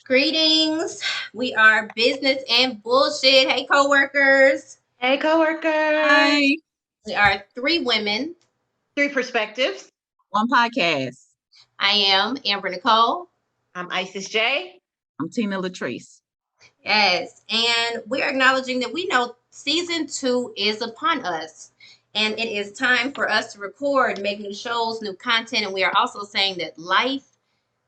Greetings. We are business and bullshit. Hey, coworkers. Hey, coworkers. Hi, We are three women. Three perspectives. one podcast. I am Amber Nicole. I'm Isis J. I'm Tina Latrice. Yes, and we're acknowledging that we know season 2 is upon us. And it is time for us to record, make new shows, new content. And we are also saying that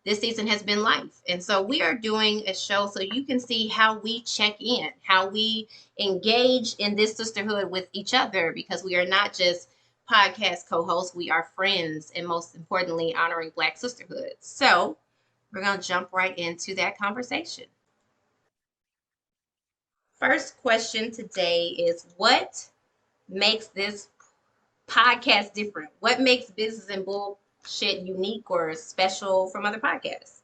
this season has been life. And so we are doing a show so you can see how we check in, how we engage in this sisterhood with each other, because we are not just podcast co-hosts, we are friends, and most importantly, honoring Black sisterhood. So we're going to jump right into that conversation. First question today is, what makes this podcast different? What makes Business and Bullshit unique or special from other podcasts?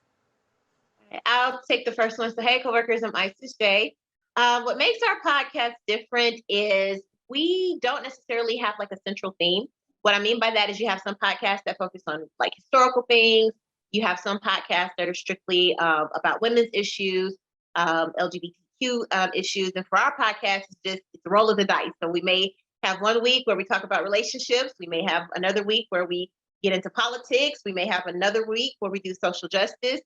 I'll take the first one. So, hey, coworkers, I'm Isis J. What makes our podcast different is we don't necessarily have like a central theme. What I mean by that is you have some podcasts that focus on like historical things. You have some podcasts that are strictly about women's issues, LGBTQ issues. And for our podcast, it's a roll of the dice. So we may have one week where we talk about relationships. We may have another week where we get into politics. We may have another week where we do social justice.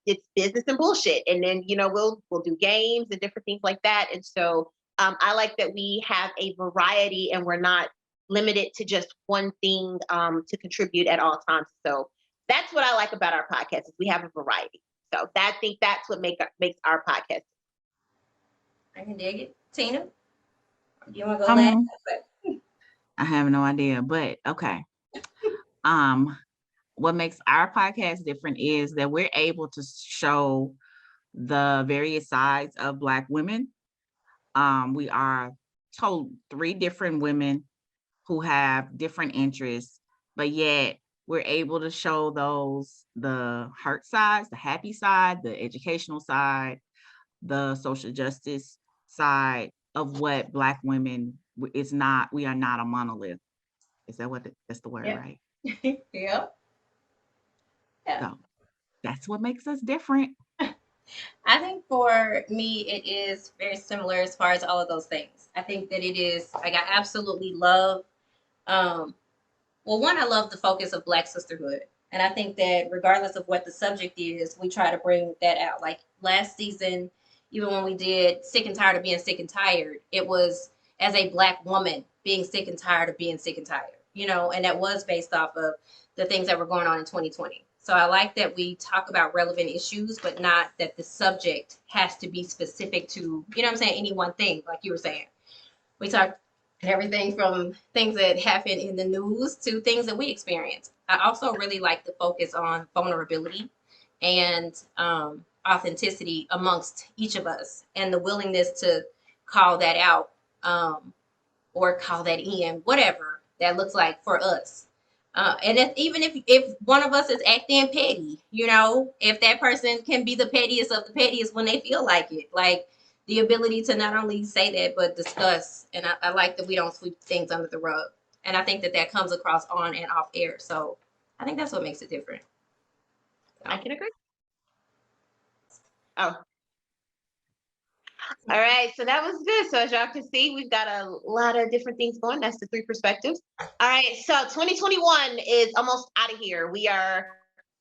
It's business and bullshit, and then we'll do games and different things like that. And so I like that we have a variety and we're not limited to just one thing to contribute at all times. So that's what I like about our podcast is we have a variety. So I think that's what makes our podcast. I can dig it. Tina, you want to go last? I have no idea, but okay. What makes our podcast different is that we're able to show the various sides of Black women. We are told three different women who have different interests, but yet we're able to show the hurt sides, the happy side, the educational side, the social justice side of what Black women we are not a monolith. Is that that's the word, right? Yeah. So that's what makes us different. I think for me, it is very similar as far as all of those things. I think that it is, like, I absolutely love, one, I love the focus of Black sisterhood. And I think that regardless of what the subject is, we try to bring that out. Like last season, even when we did Sick and Tired of Being Sick and Tired, it was as a Black woman being sick and tired of being sick and tired, and that was based off of the things that were going on in 2020. So I like that we talk about relevant issues, but not that the subject has to be specific to, any one thing, like you were saying. We talk everything from things that happen in the news to things that we experience. I also really like the focus on vulnerability and authenticity amongst each of us, and the willingness to call that out, or call that in, whatever that looks like for us. And even if one of us is acting petty, if that person can be the pettiest of the pettiest when they feel like it, like the ability to not only say that but discuss. And I like that we don't sweep things under the rug. And I think that comes across on and off air. So I think that's what makes it different. I can agree. Oh. All right, so that was good. So as y'all can see, we've got a lot of different things going. That's the three perspectives. All right, so 2021 is almost out of here. We are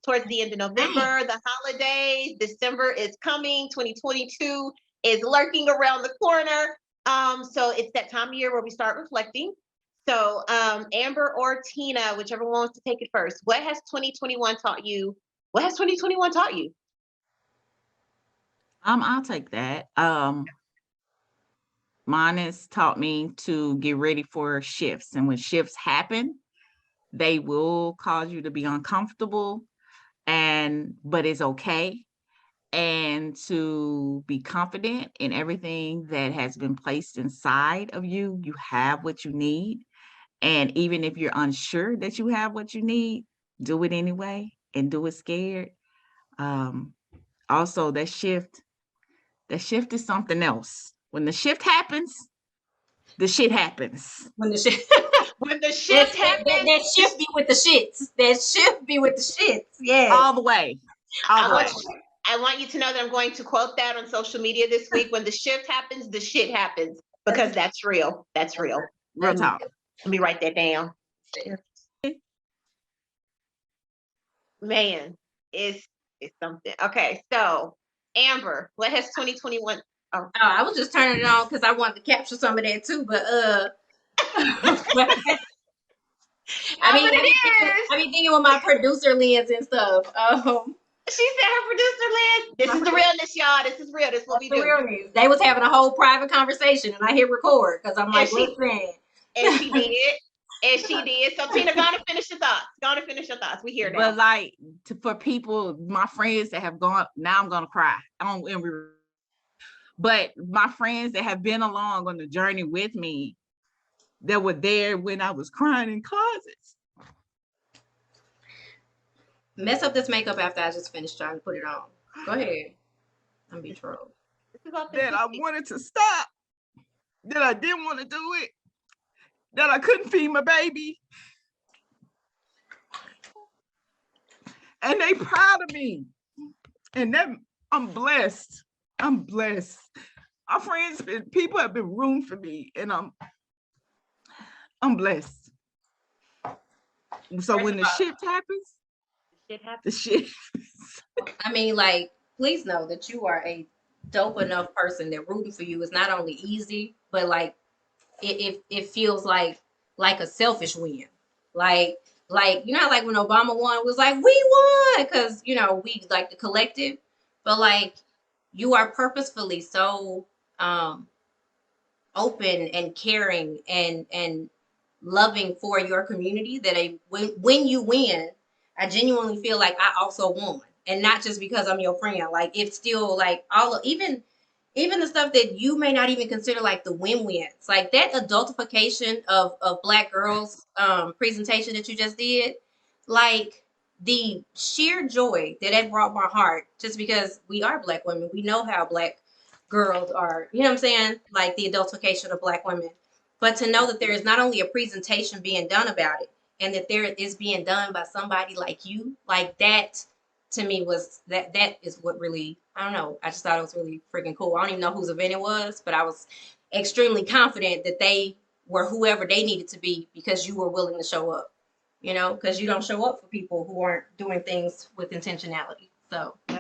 towards the end of November, the holidays, December is coming, 2022 is lurking around the corner. So it's that time of year where we start reflecting. So Amber or Tina, whichever one wants to take it first, what has 2021 taught you? What has 2021 taught you? I'll take that. Mine has taught me to get ready for shifts. And when shifts happen, they will cause you to be uncomfortable, but it's okay. And to be confident in everything that has been placed inside of you. You have what you need. And even if you're unsure that you have what you need, do it anyway and do it scared. Also, that shift is something else. When the shift happens, the shit happens. When the shift happens, that shift be with the shits. That shift be with the shits. Yeah. All the way. All the way. I want you to know that I'm going to quote that on social media this week. When the shift happens, the shit happens, because that's real. That's real. Real talk. Let me write that down. Man, it's something. Okay, so Amber, what has 2021? Oh, I was just turning it on because I wanted to capture some of that too, but I mean, but it is. I be thinking with my producer lens and stuff. She said her producer Liz. This is the realness, y'all. This is real. This is what we The do. realness. They was having a whole private conversation, and I hit record because I'm And like, she- listen. And she did. And she did. So Tina, go on and finish your thoughts. Go on and finish your thoughts. We here now. But like for people, my friends that have gone, now I'm gonna cry. But my friends that have been along on the journey with me, that were there when I was crying in closets. Mess up this makeup after I just finished trying to put it on. Go ahead. I'm be trolled. That I wanted to stop. That I didn't want to do it. That I couldn't feed my baby. And they proud of me. And that I'm blessed. I'm blessed. Our friends, people have been rooting for me, and I'm blessed. So when the shift happens, the shit. I mean, like, please know that you are a dope enough person that rooting for you is not only easy, but like it feels like a selfish win. Like you know, like when Obama won, it was like we won because you know we like the collective, but like you are purposefully so open and caring and loving for your community that when you win, I genuinely feel like I also won, and not just because I'm your friend. Like it's still like all of, even the stuff that you may not even consider like the win-wins, like that adultification of Black girls presentation that you just did, like the sheer joy that it brought my heart, just because we are Black women, we know how Black girls are, you know what I'm saying, like the adultification of Black women, but to know that there is not only a presentation being done about it, and that there is being done by somebody like you, like that to me was that is what really, I don't know, I just thought it was really freaking cool. I don't even know whose event it was, but I was extremely confident that they were whoever they needed to be because you were willing to show up, you know, because you don't show up for people who aren't doing things with intentionality. So yeah.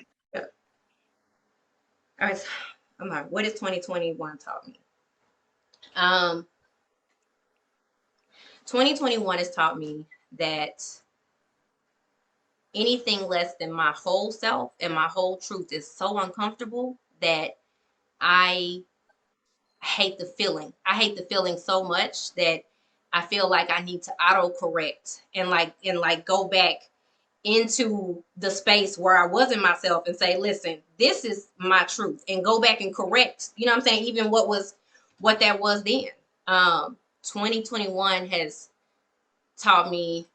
All right, I'm like, what has 2021 taught me? 2021 has taught me that anything less than my whole self and my whole truth is so uncomfortable that I hate the feeling. I hate the feeling so much that I feel like I need to auto correct and go back into the space where I wasn't myself and say, listen, this is my truth, and go back and correct, you know what I'm saying, even what that was then. 2021 has taught me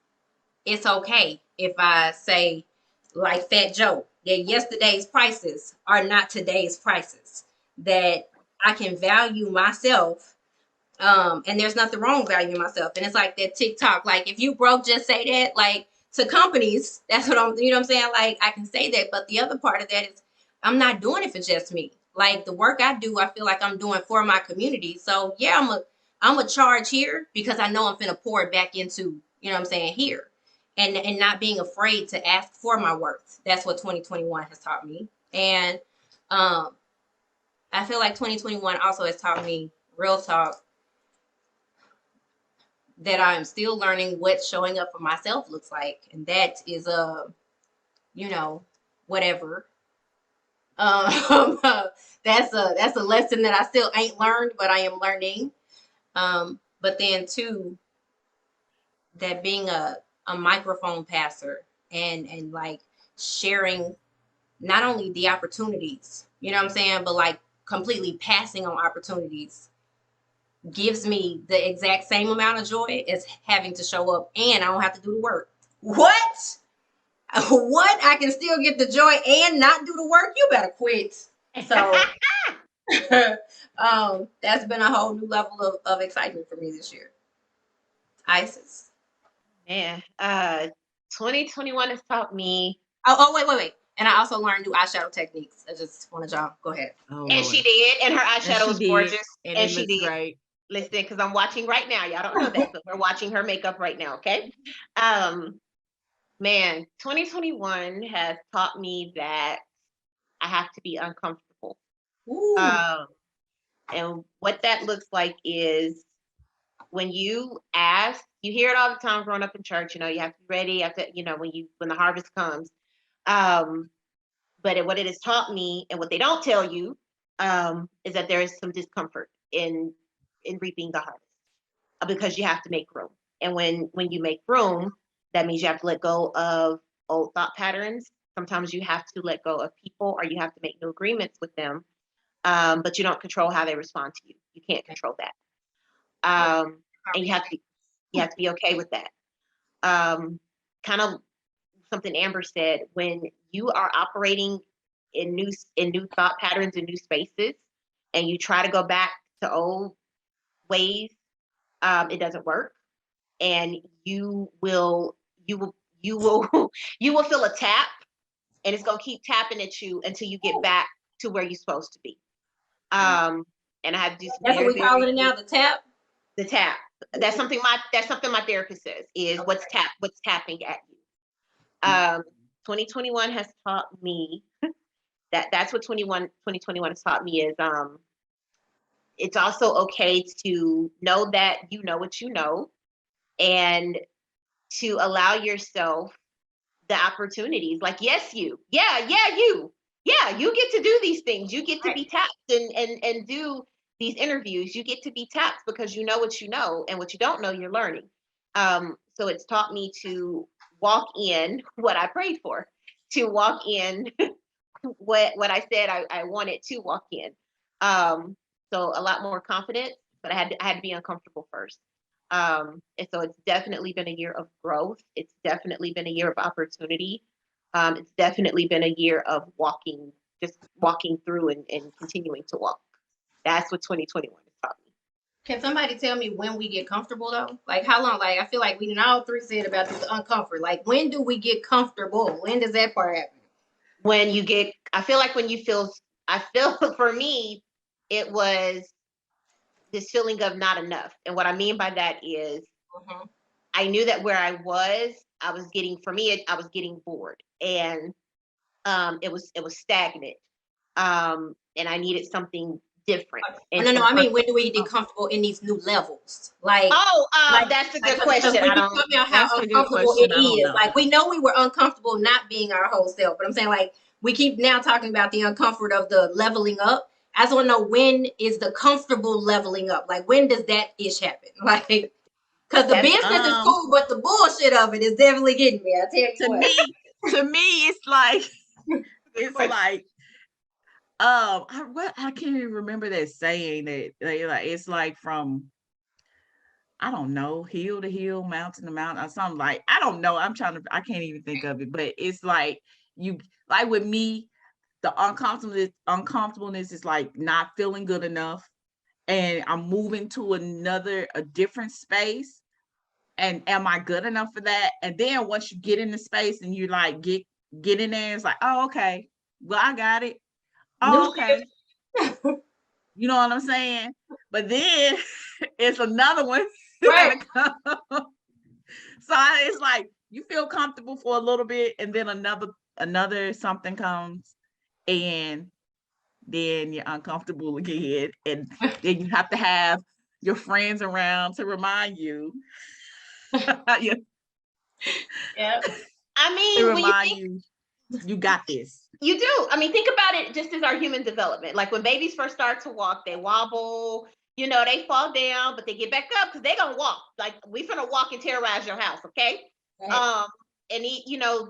it's okay if I say, like Fat Joe, that yesterday's prices are not today's prices, that I can value myself. And there's nothing wrong with valuing myself. And it's like that TikTok, like if you broke, just say that. Like to companies, that's what I'm, you know what I'm saying? Like I can say that, but the other part of that is I'm not doing it for just me. Like the work I do, I feel like I'm doing for my community. So yeah, I'm a charge here because I know I'm finna pour it back into, you know what I'm saying, here. And not being afraid to ask for my worth. That's what 2021 has taught me. And I feel like 2021 also has taught me, real talk, that I'm still learning what showing up for myself looks like. And that is you know, whatever. Um that's a lesson that I still ain't learned, but I am learning. But then too, that being a microphone passer and like sharing not only the opportunities, you know what I'm saying, but like completely passing on opportunities gives me the exact same amount of joy as having to show up and I don't have to do the work. What? What? I can still get the joy and not do the work? You better quit. So that's been a whole new level of excitement for me this year. Isis. Man, 2021 has taught me. Oh, wait. And I also learned new eyeshadow techniques. I just wanted y'all go ahead. Oh And Lord. she did, and her And eyeshadow she was did, gorgeous. and And it she looks did. great. Listen, because I'm watching right now. Y'all don't know that, but we're watching her makeup right now, okay? Man, 2021 has taught me that I have to be uncomfortable. Ooh. And what that looks like is when you ask, you hear it all the time growing up in church, you have to be ready, you have to, when the harvest comes. But what it has taught me, and what they don't tell you, is that there is some discomfort in reaping the harvest, because you have to make room. And when you make room, that means you have to let go of old thought patterns. Sometimes you have to let go of people, or you have to make new agreements with them. But you don't control how they respond to you. You can't control that. And you have to be okay with that. Kind of something Amber said, when you are operating in new thought patterns, in new spaces, and you try to go back to old ways, it doesn't work. And you will you will feel a tap, and it's going to keep tapping at you until you get back to where you're supposed to be. And I have to do some That's what we call it now, the tap. The tap. That's something my therapist says, is Okay. what's tapping at you. 2021 has taught me that's what 2021 has taught me, is it's also okay to know that you know what you know, and to allow yourself the opportunities. Like, yes, you get to do these things. You get to be tapped and do these interviews. You get to be tapped because you know what you know, and what you don't know, you're learning. So it's taught me to walk in what I prayed for, to walk in what I said I wanted to walk in. So a lot more confidence, but I had to be uncomfortable first. And so it's definitely been a year of growth. It's definitely been a year of opportunity. It's definitely been a year of just walking through and continuing to walk. That's what 2021 has taught me. Can somebody tell me when we get comfortable though? Like how long? Like I feel like we all three said about this uncomfort. Like when do we get comfortable? When does that part happen? When you get, I feel like when you feel, for me, it was this feeling of not enough. And what I mean by that is, I knew that where I was getting, for me, I was getting bored, and it was stagnant, and I needed something different. And no, so I mean, when do we get comfortable in these new levels? Like, that's a good question. When you tell me how That's a good uncomfortable question. it I don't is, know. like we know we were uncomfortable not being our whole self, but I'm saying like we keep now talking about the uncomfort of the leveling up. I just want to know, when is the comfortable leveling up? Like when does that ish happen? Like, because the business is cool, but the bullshit of it is definitely getting me. I tell you to what. me, it's like I can't even remember that saying that it's like from, I don't know, hill to hill, mountain to mountain, or something. Like, I don't know. I can't even think of it, but it's like like with me, the uncomfortableness is like not feeling good enough, and I'm moving to a different space. And am I good enough for that? And then once you get in the space and you like get in there, it's like, oh, okay, well, I got it. Oh, okay. You know what I'm saying? But then it's another one. Right. So it's like you feel comfortable for a little bit, and then another something comes, and then you're uncomfortable again, and then you have to have your friends around to remind you. Yeah. I mean, To when you remind think, you got this. you do. I mean, think about it just as our human development. Like when babies first start to walk, they wobble, they fall down, but they get back up because they're gonna walk. Like, we finna walk and terrorize your house, okay? Right. And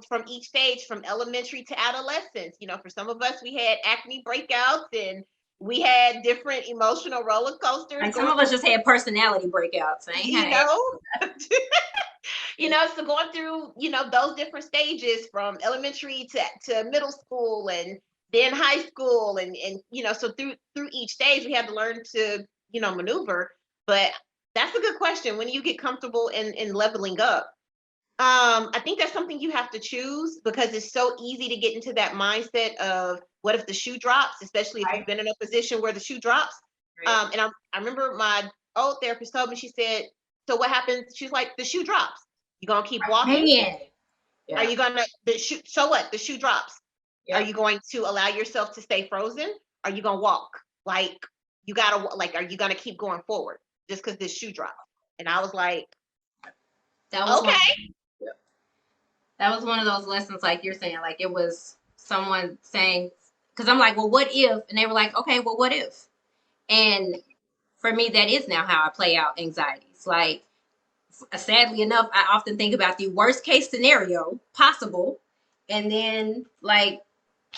from each stage, from elementary to adolescence, for some of us, we had acne breakouts, and we had different emotional roller coasters. Like some of us just had personality breakouts. So going through, those different stages from elementary to middle school, and then high school, and so through each stage we had to learn to, maneuver. But that's a good question. When you get comfortable in leveling up, I think that's something you have to choose because it's so easy to get into that mindset of what if the shoe drops, especially if you've Right. been in a position where the shoe drops. Right. And I remember my old therapist told me, she said, so what happens? She's like, the shoe drops. You gonna keep walking? Man. Are Yeah. you gonna the shoe? So what? The shoe drops. Are Yep. you going to allow yourself to stay frozen? Are you gonna walk? Like you gotta like, are you gonna keep going forward just because this shoe dropped? And I was like, That was one. okay. That was one of those lessons, like you're saying, like it was someone saying, because I'm like, well, what if? And they were like, okay, well, what if? And for me, that is now how I play out anxieties. Like, sadly enough, I often think about the worst case scenario possible. And then, like,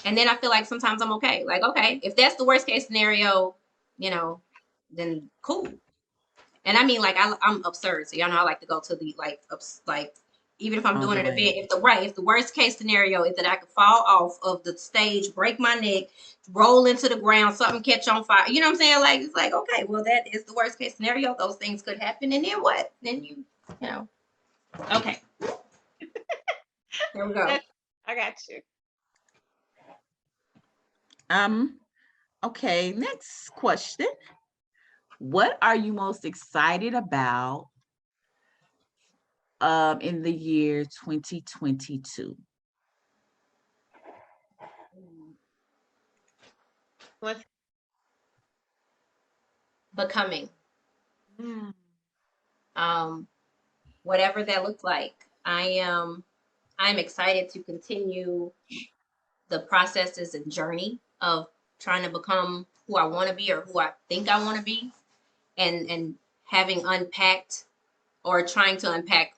and then I feel like sometimes I'm okay. Like, okay, if that's the worst case scenario, you know, then cool. And I mean, like, I'm absurd. So y'all know I like to go to the like even if I'm All doing the an way. event, if the worst case scenario is that I could fall off of the stage, break my neck, roll into the ground, something catch on fire. You know what I'm saying? Like it's like, okay, well that is the worst case scenario. Those things could happen, and then what? Then you know, okay, there we go. I got you. Um, okay, next question. What are you most excited about in the year 2022? What's Becoming, mm, um, whatever that looks like. I'm excited to continue the processes and journey of trying to become who I want to be or who I think I want to be, and having unpacked or trying to unpack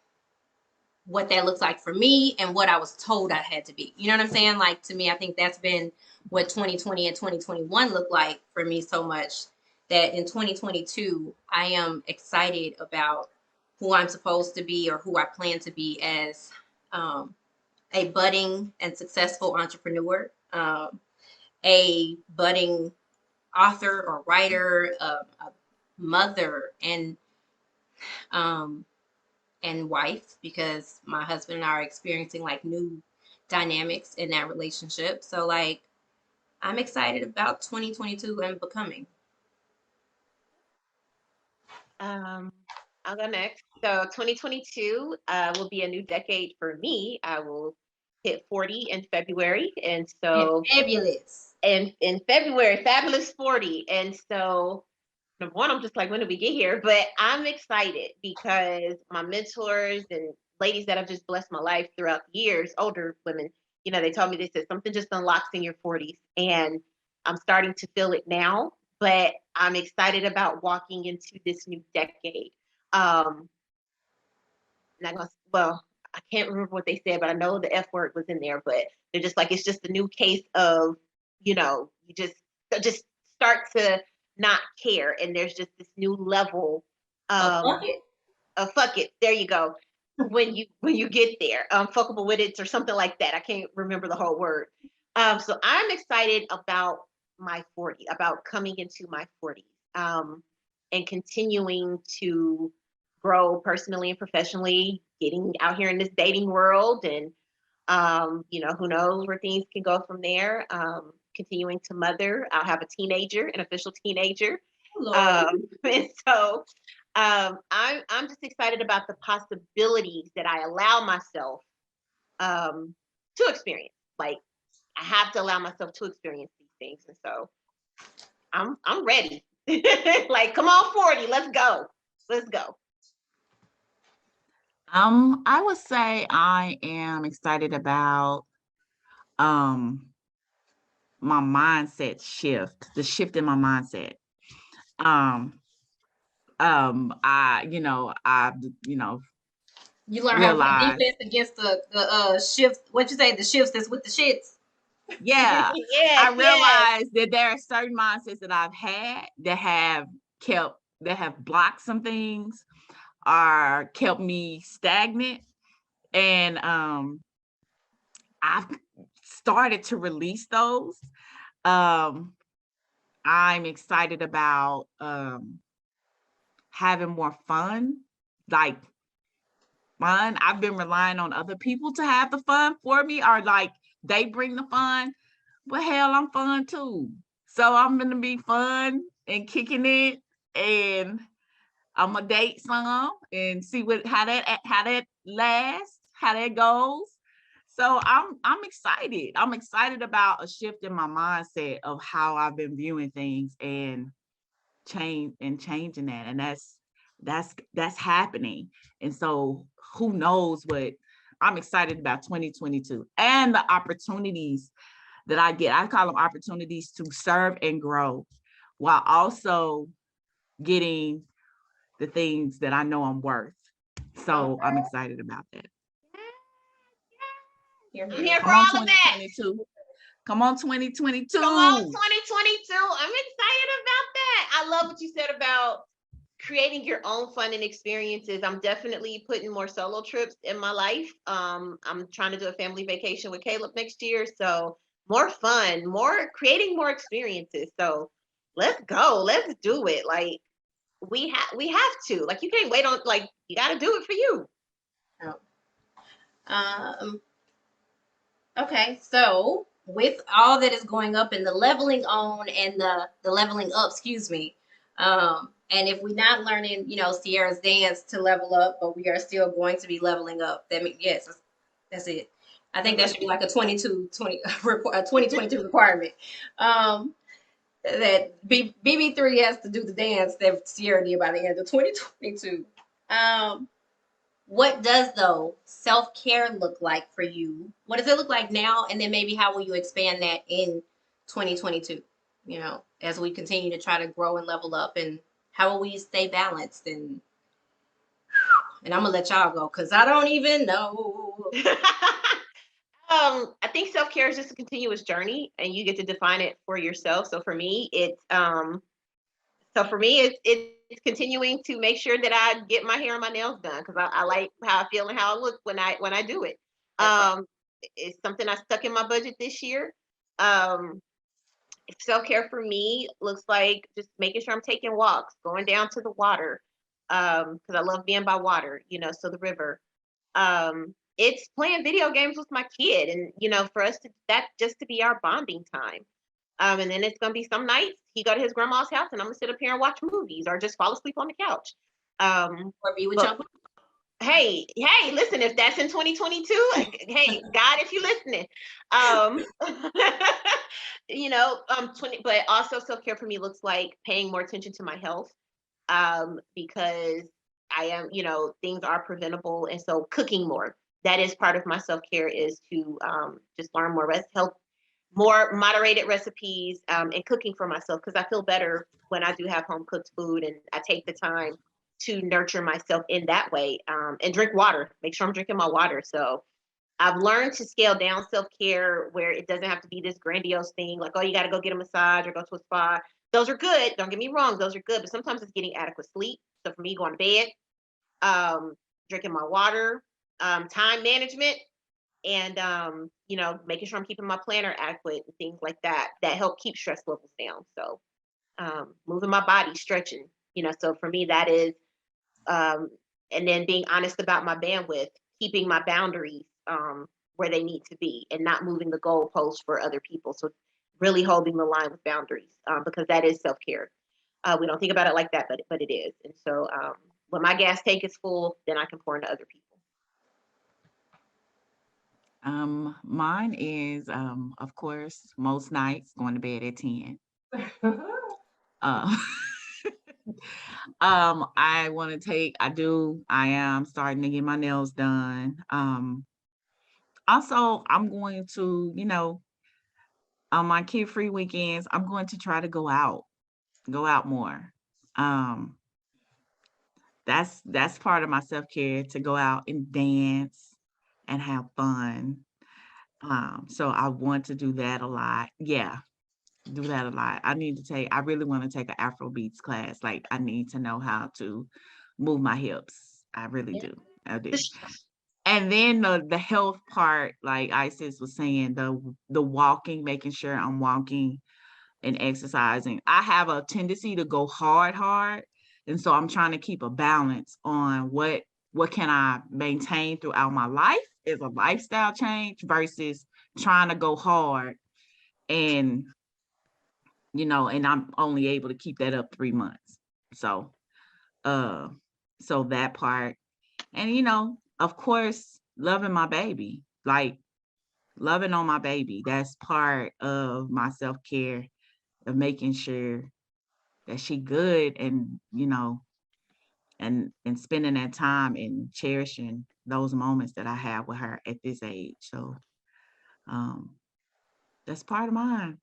what that looks like for me and what I was told I had to be. You know what I'm saying? Like to me, I think that's been what 2020 and 2021 looked like for me so much that in 2022 I am excited about who I'm supposed to be or who I plan to be as um, a budding and successful entrepreneur, a budding author or writer, a mother, um, and wife, because my husband and I are experiencing like new dynamics in that relationship. So like I'm excited about 2022 and becoming. um I'll go next. So 2022 will be a new decade for me. I will hit 40 in February. And And so fabulous. in February, fabulous 40. And so number one, I'm just like, when did we get here? But I'm excited because my mentors and ladies that have just blessed my life throughout the years, older women, they told me, they said something just unlocks in your 40s. And I'm starting to feel it now, but I'm excited about walking into this new decade. Um, not gonna, well, I can't remember what they said, but I know the F word was in there, but they're just like, it's just a new case of, you just start to not care. And there's just this new level Fuck um it. of fuck it. There you go. When you get there, fuckable with it or something like that. I can't remember the whole word. So I'm excited about my 40, about coming into my 40s, and continuing to grow personally and professionally, getting out here in this dating world, and who knows where things can go from there. Continuing to mother, I'll have a teenager, an official teenager, Oh, Lord. and so I'm just excited about the possibilities that I allow myself to experience. Like I have to allow myself to experience these things, and so I'm ready. Like, come on, 40, let's go. I would say I am excited about um my mindset shift, the shift in my mindset. Um, I You learn how to play realized, defense against the shifts. What you say? The shifts that's with the shits. yeah, I Yes, yes. realized that there are certain mindsets that I've had kept that have blocked some things or kept me stagnant. And I've started to release those. Um, I'm excited about having more fun, like fun. I've been relying on other people to have the fun for me, or like they bring the fun. But hell, I'm fun too. So I'm gonna be fun and kicking it, and I'm gonna date some and see how that lasts, how that goes. So I'm excited. I'm excited about a shift in my mindset of how I've been viewing things and changing that. And that's happening. And so who knows what I'm excited about 2022 and the opportunities that I get. I call them opportunities to serve and grow while also getting the things that I know I'm worth. So I'm excited about that. I'm here for Come on, all of that. 2022. Come on, 2022. Come on, 2022. I'm excited about that. I love what you said about creating your own fun and experiences. I'm definitely putting more solo trips in my life. I'm trying to do a family vacation with Caleb next year. So more fun, more creating more experiences. So let's go. Let's do it. Like we have to. Like you can't wait on like you gotta do it for you. Um, okay, so with all that is going up and the leveling on and the leveling up, excuse me, and if we're not learning, Sierra's dance to level up, but we are still going to be leveling up, that means yes, that's it. I think that should be like a 2022 requirement. That BB3 has to do the dance that Sierra did by the end of 2022. What does though self-care look like for you? What does it look like now? And then maybe how will you expand that in 2022? As we continue to try to grow and level up, and how will we stay balanced? And I'm gonna let y'all go because I don't even know. I think self-care is just a continuous journey and you get to define it for yourself. So for me it's continuing to make sure that I get my hair and my nails done because I like how I feel and how I look when I do it. Um it's something I stuck in my budget this year. Um Self-care for me looks like just making sure I'm taking walks, going down to the water. Because I love being by water, so the river. It's playing video games with my kid and for us to that just to be our bonding time. And then it's gonna be some nights he go to his grandma's house and I'm gonna sit up here and watch movies or just fall asleep on the couch. Or be with But your hey, listen, if that's in 2022, hey, God, if you're listening, um, 20, but also self-care for me looks like paying more attention to my health, because I am, things are preventable. And so cooking more, that is part of my self-care is to just learn more health, more moderated recipes, and cooking for myself because I feel better when I do have home cooked food and I take the time to nurture myself in that way, and drink water, make sure I'm drinking my water. So I've learned to scale down self-care where it doesn't have to be this grandiose thing like, oh, you got to go get a massage or go to a spa. Those are good. Don't get me wrong. Those are good. But sometimes it's getting adequate sleep. So for me, going to bed, um, drinking my water, time management, and, making sure I'm keeping my planner adequate and things like that, that help keep stress levels down. So moving my body, stretching, so for me, that is, um, and then being honest about my bandwidth, keeping my boundaries where they need to be, and not moving the goalposts for other people. So really holding the line with boundaries, because that is self care. We don't think about it like that, but it is. And so when my gas tank is full, then I can pour into other people. Mine is of course most nights going to bed at 10. Uh, I am starting to get my nails done. Also I'm going to, on my kid-free weekends, I'm going to try to go out more. Um, that's part of my self-care, to go out and dance and have fun. So I want to do that a lot. Yeah, do that a lot. I really want to take an Afro beats class. Like I need to know how to move my hips. I really do. I do. And then the health part, like Isis was saying, the walking, making sure I'm walking and exercising. I have a tendency to go hard. And so I'm trying to keep a balance on what what can I maintain throughout my life is a lifestyle change versus trying to go hard and, and I'm only able to keep that up 3 months. So, uh, so that part, and of course, loving my baby, like loving on my baby, that's part of my self-care, of making sure that she good, and and spending that time and cherishing those moments that I have with her at this age. So um that's part of mine.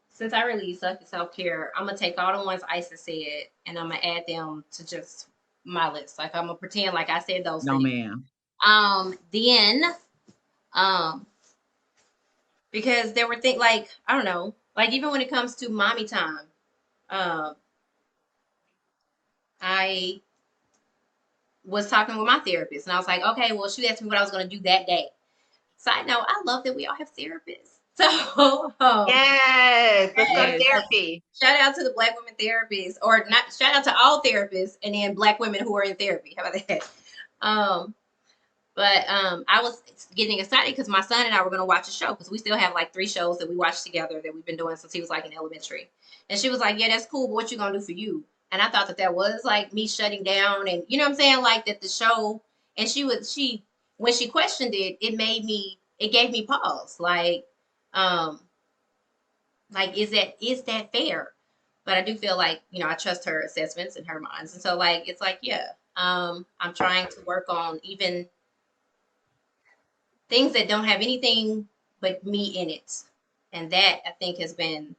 Since I really suck at self care, I'm gonna take all the ones Isis said and I'm gonna add them to just my list. Like I'm gonna pretend like I said those No, things. ma'am. Then, um, because there were things like I don't know, like even when it comes to mommy time, um, I was talking with my therapist and I was like, okay, well, she asked me what I was gonna do that day. Side note, I love that we all have therapists. So, Yes, let's go to Yes. therapy. shout out to the Black women therapists, or not shout out to all therapists, and then Black women who are in therapy. How about that? Um, but I was getting excited because my son and I were going to watch a show because we still have like 3 shows that we watch together that we've been doing since he was like in elementary. And she was like, "Yeah, that's cool, but what you gonna do for you?" And I thought that that was like me shutting down, and you know what I'm saying, like that the show. And she when she questioned it, it gave me pause, um, like is that fair? But I do feel like I trust her assessments and her minds, and so like it's like yeah, I'm trying to work on even things that don't have anything but me in it. And that I think has been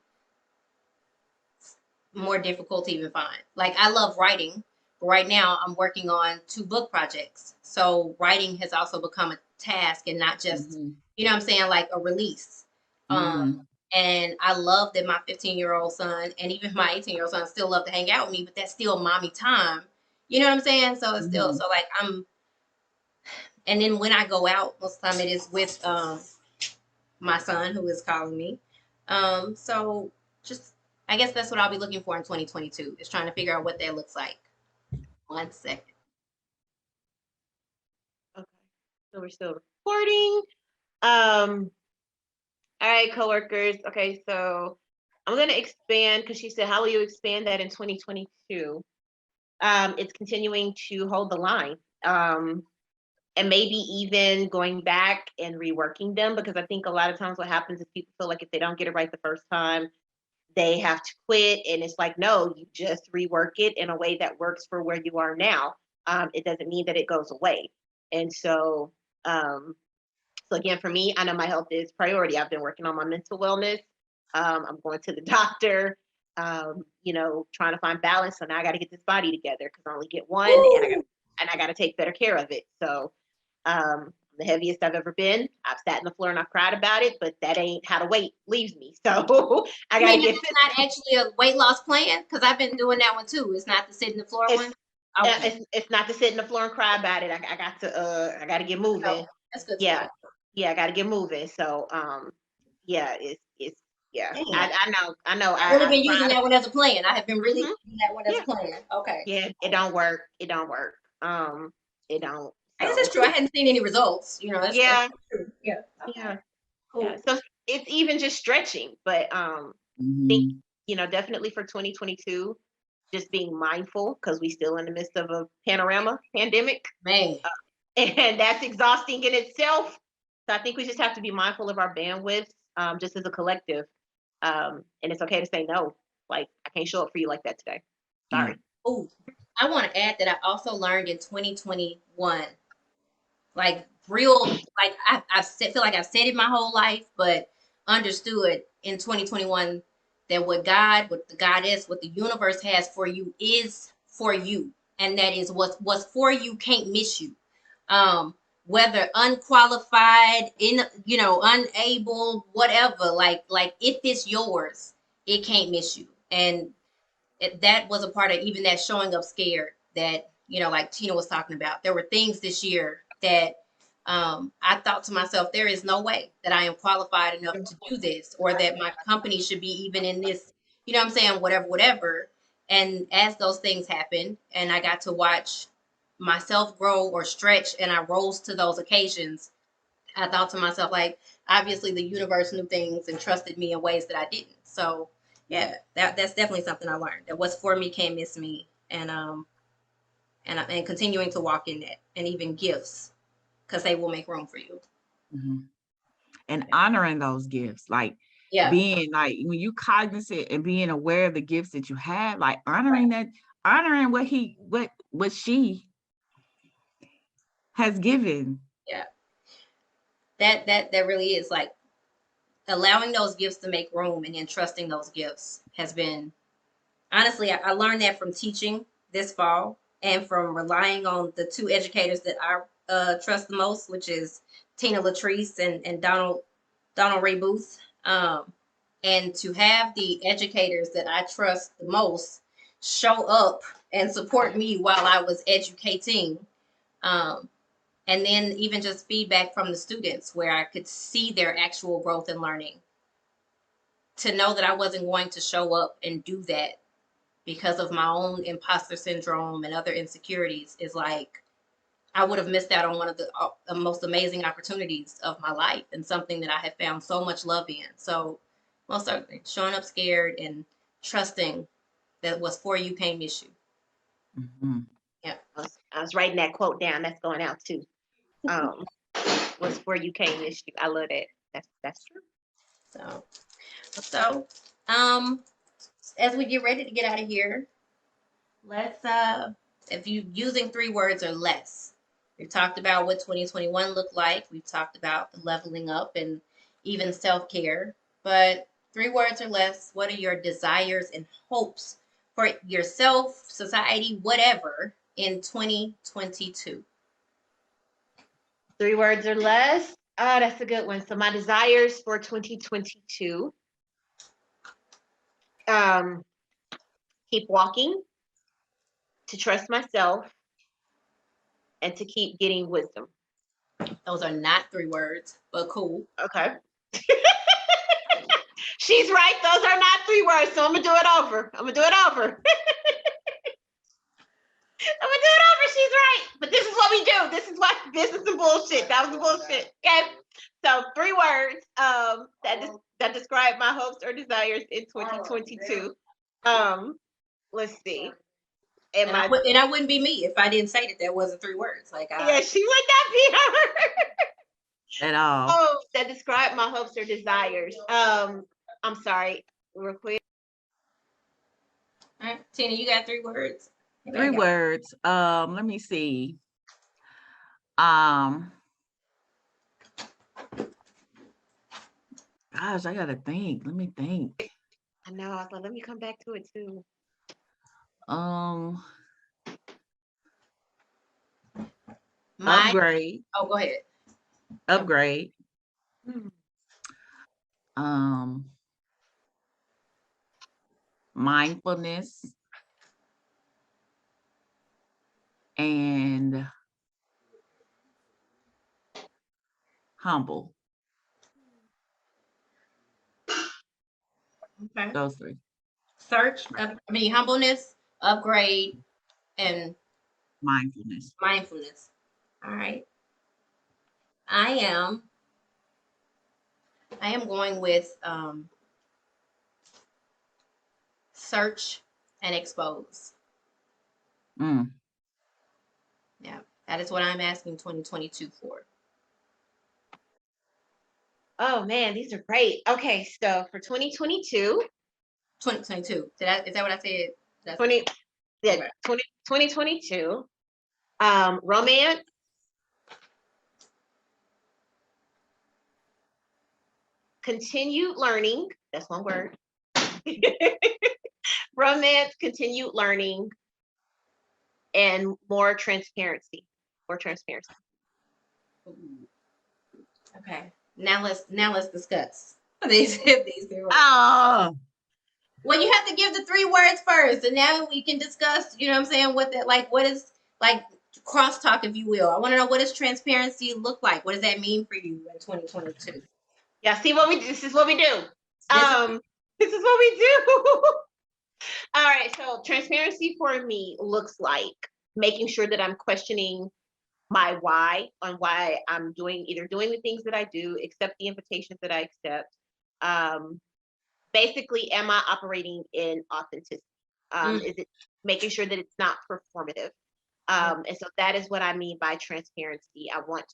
more difficult to even find. Like I love writing, but right now I'm working on 2 book projects. So writing has also become a task and not just, Mm-hmm. you know what I'm saying, like a release. Mm-hmm. And I love that my 15-year-old son and even my 18-year-old son still love to hang out with me, but that's still mommy time. You know what I'm saying? So it's still Mm-hmm. so like and then when I go out, most of the time it is with my son who is calling me. So just I guess that's what I'll be looking for in 2022 is trying to figure out what that looks like. 1 second. Okay, so we're still recording. All right, coworkers. Okay, so I'm gonna expand because she said, "How will you expand that in 2022?" It's continuing to hold the line. And maybe even going back and reworking them, because I think a lot of times what happens is people feel like if they don't get it right the first time, they have to quit. And it's like, no, you just rework it in a way that works for where you are now. It doesn't mean that it goes away. And so again, for me, I know my health is priority. I've been working on my mental wellness. I'm going to the doctor, trying to find balance. So now I got to get this body together because I only get one, and I got to take better care of it. So the heaviest I've ever been. I've sat in the floor and I've cried about it, but that ain't how the weight leaves me. So I You got to mean get it's not actually a weight loss plan? Because I've been doing that one too. It's not the sit in the floor it's one. Okay. it's not to sit in the floor and cry about it. I got to get moving. Okay. That's good to Yeah, know. yeah, I got to get moving. So yeah, it's yeah. Damn. I know. I've really I've been using tried. that one as a plan. I have been really Mhm. using that one as a Yeah, plan. Okay. yeah. It don't work. It don't work. It don't. I guess that's So true. I hadn't seen any results. That's yeah, true. Yeah. Okay. yeah, yeah. Cool. So it's even just stretching, but think Mm-hmm. definitely for 2022, just being mindful because we still in the midst of a panorama pandemic, Man. and that's exhausting in itself. So I think we just have to be mindful of our bandwidth, just as a collective. And it's okay to say no. Like I can't show up for you like that today. Yeah. Sorry. Oh, I want to add that I also learned in 2021, like real, like feel like I've said it my whole life, but understood in 2021 that what the goddess, what the universe has for you is for you, and that is what's for you can't miss you. Um, Whether unqualified, unable, whatever, like if it's yours, it can't miss you, and that was a part of even that showing up scared that like Tina was talking about. There were things this year that I thought to myself, there is no way that I am qualified enough to do this, or that my company should be even in this, what I'm saying, whatever, whatever. And as those things happened, and I got to watch myself grow or stretch, and I rose to those occasions, I thought to myself, like, obviously the universe knew things and trusted me in ways that I didn't. So yeah, that's definitely something I learned. That what's for me can't miss me, and continuing to walk in that, and even gifts, because they will make room for you. Mhm. And honoring those gifts, like Yeah, being like when you cognizant and being aware of the gifts that you have, like honoring right. that, honoring what she has given. Yeah, that really is like allowing those gifts to make room and entrusting those gifts has been honestly, I learned that from teaching this fall and from relying on the two educators that I trust the most, which is Tina Latrice and Donald Ray Booth. And to have the educators that I trust the most show up and support me while I was educating. Um, and then even just feedback from the students where I could see their actual growth and learning. To know that I wasn't going to show up and do that because of my own imposter syndrome and other insecurities is like I would have missed out on one of the most amazing opportunities of my life and something that I had found so much love in. So most certainly showing up scared and trusting that what's for you can't miss you. Mhm. Yeah. I was writing that quote down. That's going out too. Um, what's where you can't miss you. I love that. That's true. So um as we get ready to get out of here, let's if you using 3 words or less. We've talked about what 2021 looked like. We've talked about the leveling up and even self-care. But 3 words or less, what are your desires and hopes for yourself, society, whatever in 2022? 3 words or less. Oh, that's a good one. So my desires for 2022. Um, keep walking, to trust myself, and to keep getting wisdom. Those are not 3 words, but cool. Okay. She's right. Those are not 3 words. So I'm gonna do it over. I'm gonna do it over. I'm gonna do it over. She's right. But this is what we do. This is some bullshit. That was the bullshit. Okay. So 3 words that describe my hopes or desires in 2022. Let's see. Am And I I wouldn't be me if I didn't say that wasn't 3 words. Like yeah, I she would not be her. At all. Oh, that describe my hopes or desires. I'm sorry, real quick. all right, Tina, you got 3 words? Maybe I Three got words. Let me see. Um, gosh, I gotta think. Let me think. I know. I was like, let me come back to it too. Um, my upgrade, oh go ahead. upgrade. Hmm. Um, mindfulness and humble. Okay. Those three. Humbleness, upgrade, and Mindfulness. mindfulness. All right. I am I am going with search and expose. Mm. Yeah. That is what I'm asking 2022 for. Oh man, these are great. Okay, so for 2022, 2022. Is that what I said? That's 20 yeah, okay. 2022, romance, continued learning. That's one word. Romance, continued learning, and more transparency. More transparency. Ooh, okay. Now let's discuss these 3 words. Oh, Well, you have to give the 3 words first, and now we can discuss. You know what I'm saying? What that like? What is like crosstalk, if you will? I want to know, what does transparency look like? What does that mean for you in 2022? Yeah, see what we this is what we do. This is This is what we do. All right. So transparency for me looks like making sure that I'm questioning my why on why I'm either doing the things that I do, accept the invitations that I accept. Basically, am I operating in authenticity? Is it making sure that it's not performative? And so that is what I mean by transparency. I want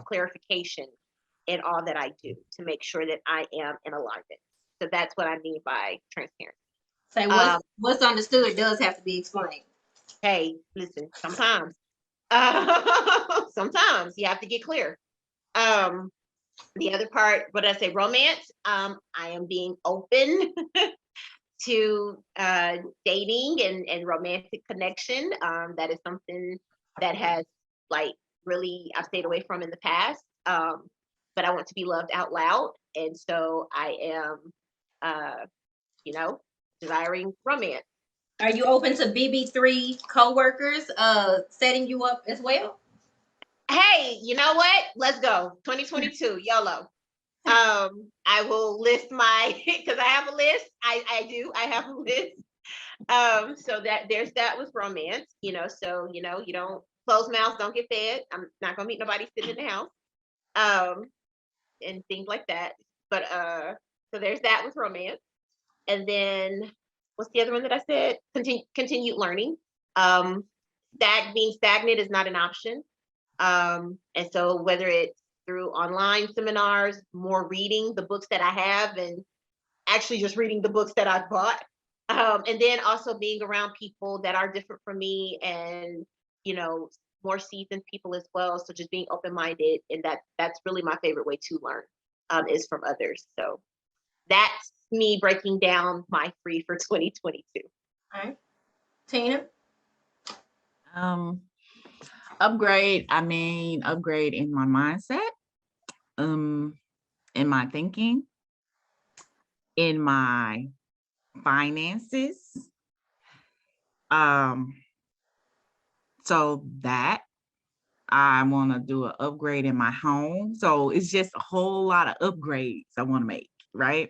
clarification in all that I do to make sure that I am in alignment. So that's what I mean by transparency. Say what's understood does have to be explained. Hey, listen, sometimes sometimes you have to get clear. The other part, what did I say? Romance. I am being open to dating and romantic connection. That is something that has like really I've stayed away from in the past. But I want to be loved out loud, and so I am, desiring romance. Are you open to BB3 coworkers setting you up as well? Hey, you know what? Let's go. 2022, YOLO. I will list my because I have a list. I have a list. So that there's that with romance, so you don't close mouths don't get fed. I'm not gonna meet nobody sitting in the house. And things like that. But so there's that with romance. And then what's the other one that I said? Continued learning. Being stagnant is not an option. And so whether it's through online seminars, more reading the books that I have, and actually just reading the books that I've bought. And then also being around people that are different from me and, more seasoned people as well. So just being open-minded, and that's really my favorite way to learn, is from others. So that's me breaking down my free for 2022. All right. Tina? Upgrade in my mindset, in my thinking, in my finances. So that I want to do an upgrade in my home. So it's just a whole lot of upgrades I want to make, right?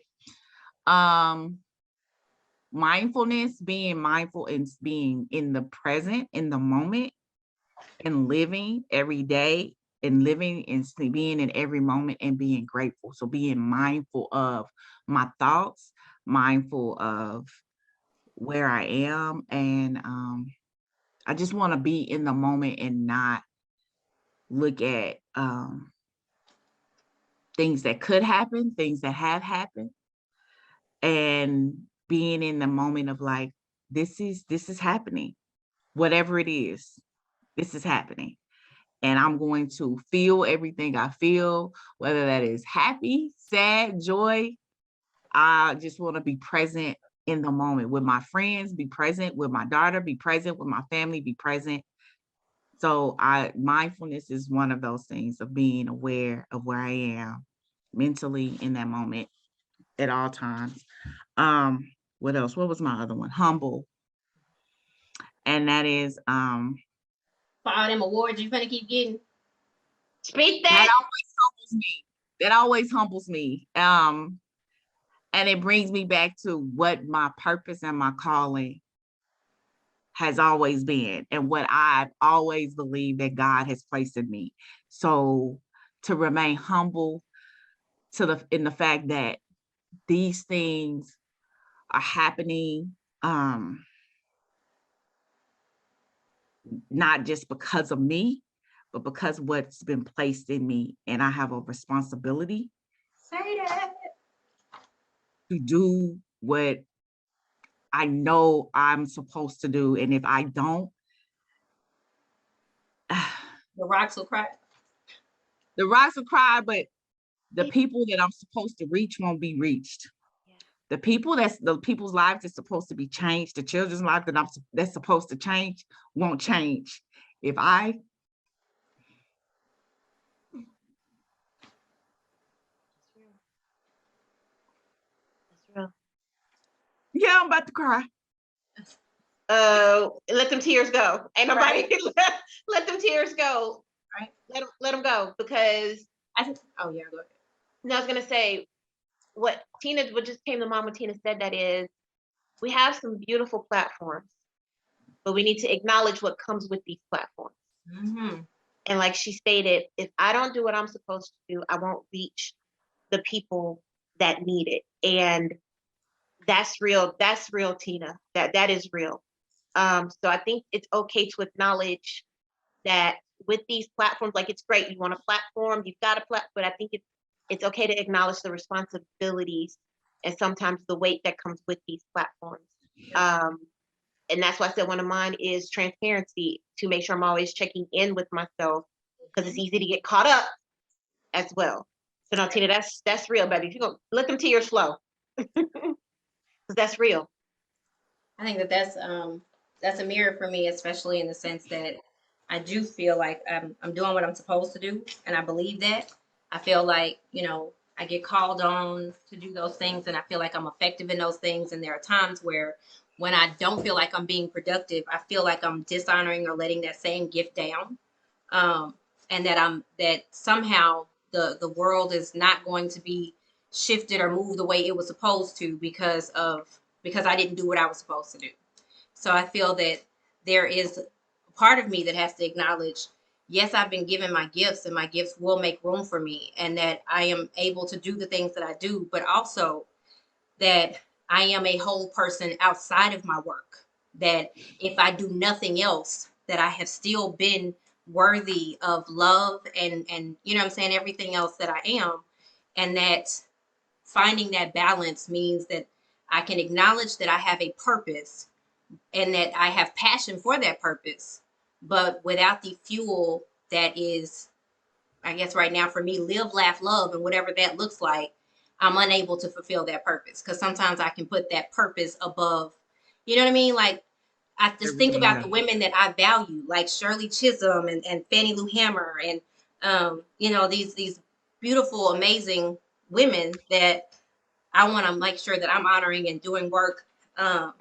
Mindfulness, being mindful and being in the present, in the moment, and living every day and living and being in every moment and being grateful. So being mindful of my thoughts, mindful of where I am. And I just want to be in the moment and not look at things that could happen, things that have happened, and being in the moment of like, this is happening, whatever it is, this is happening. And I'm going to feel everything I feel, whether that is happy, sad, joy. I just want to be present in the moment with my friends, be present with my daughter, be present with my family, be present. So mindfulness is one of those things of being aware of where I am mentally in that moment at all times. What else? What was my other one? Humble. And that is For all them awards you're gonna keep getting. Speak that that. always humbles me. That always humbles me. And it brings me back to what my purpose and my calling has always been, and what I've always believed that God has placed in me. So to remain humble in the fact that these things are happening, not just because of me, but because what's been placed in me, and I have a responsibility Say that. to do what I know I'm supposed to do. And if I don't, The rocks will cry. the rocks will cry, but the people that I'm supposed to reach won't be reached. The people's lives that's supposed to be changed, the children's life that's supposed to change won't change. If I That's real. Yeah, I'm about to cry. Let them tears go. Ain't nobody Right. let them tears go. Right. Let them go, because Oh yeah, go ahead. I was gonna say what just came to mind when Tina said that is we have some beautiful platforms, but we need to acknowledge what comes with these platforms. Mm-hmm. And like she stated, if I don't do what I'm supposed to do, I won't reach the people that need it. And that's real. That's real, Tina. That is real. So I think it's okay to acknowledge that with these platforms, like it's great. You want a platform, you've got a platform, but I think it's okay to acknowledge the responsibilities and sometimes the weight that comes with these platforms. Um, and that's why I said one of mine is transparency, to make sure I'm always checking in with myself, because it's easy to get caught up as well. So no, Tina, that's real, baby. If you go let them tears flow, because that's real. I think that that's a mirror for me, especially in the sense that I do feel like I'm doing what I'm supposed to do, and I believe that. I feel like, I get called on to do those things, and I feel like I'm effective in those things. And there are times where, when I don't feel like I'm being productive, I feel like I'm dishonoring or letting that same gift down, um, and that somehow the world is not going to be shifted or moved the way it was supposed to because I didn't do what I was supposed to do. So I feel that there is a part of me that has to acknowledge, yes, I've been given my gifts, and my gifts will make room for me, and that I am able to do the things that I do, but also that I am a whole person outside of my work. That if I do nothing else, that I have still been worthy of love, and what I'm saying, everything else that I am. And that finding that balance means that I can acknowledge that I have a purpose and that I have passion for that purpose, but without the fuel that is, I guess right now for me, live, laugh, love, and whatever that looks like, I'm unable to fulfill that purpose, because sometimes I can put that purpose above, you know what I mean? Like, I just think Everything about else. the women that I value, like Shirley Chisholm and Fannie Lou Hammer, and these beautiful, amazing women that I want to make sure that I'm honoring and doing work. Um,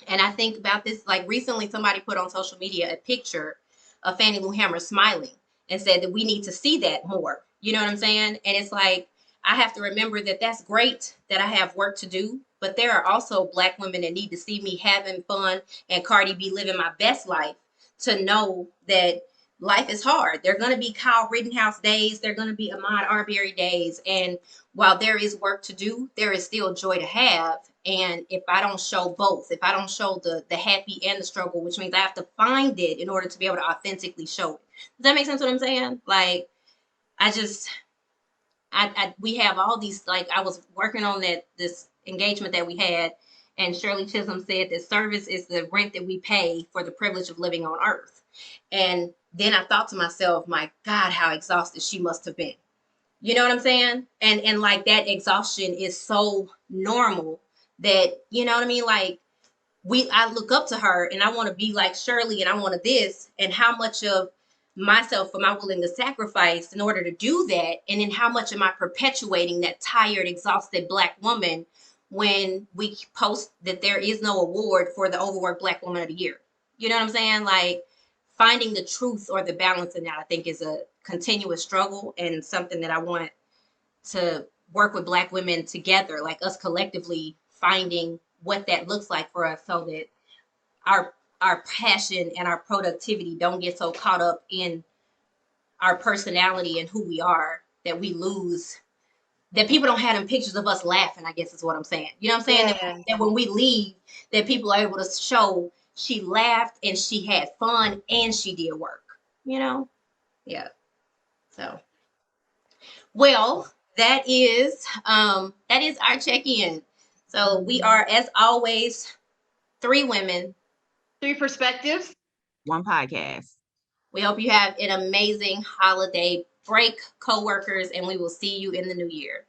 and I think about this, like recently somebody put on social media a picture of Fannie Lou Hammer smiling and said that we need to see that more. You know what I'm saying? And it's like, I have to remember that that's great that I have work to do, but there are also Black women that need to see me having fun and Cardi B living my best life, to know that life is hard. There are going to be Kyle Rittenhouse days. There are going to be Ahmaud Arbery days. And while there is work to do, there is still joy to have. And if I don't show both, if I don't show the happy and the struggle, which means I have to find it in order to be able to authentically show it. Does that make sense what I'm saying? Like, I just, we have all these, like, I was working on this engagement that we had, and Shirley Chisholm said that service is the rent that we pay for the privilege of living on earth. And then I thought to myself, my God, how exhausted she must have been. You know what I'm saying? And like, that exhaustion is so normal that, you know what I mean? Like, I look up to her and I want to be like Shirley, and I want to this, and how much of myself am I willing to sacrifice in order to do that? And then how much am I perpetuating that tired, exhausted Black woman when we post that there is no award for the overworked Black woman of the year? You know what I'm saying? Like, finding the truth or the balance in that, I think, is a continuous struggle, and something that I want to work with Black women together, like us collectively finding what that looks like for us, so that our passion and our productivity don't get so caught up in our personality and who we are that we lose, that people don't have them pictures of us laughing, I guess is what I'm saying. You know what I'm saying? Yeah. That when we leave, that people are able to show she laughed and she had fun and she did work, you know? Yeah. So, well, that is our check-in. So we are, as always, three women. Three perspectives. One podcast. We hope you have an amazing holiday break, coworkers, and we will see you in the new year.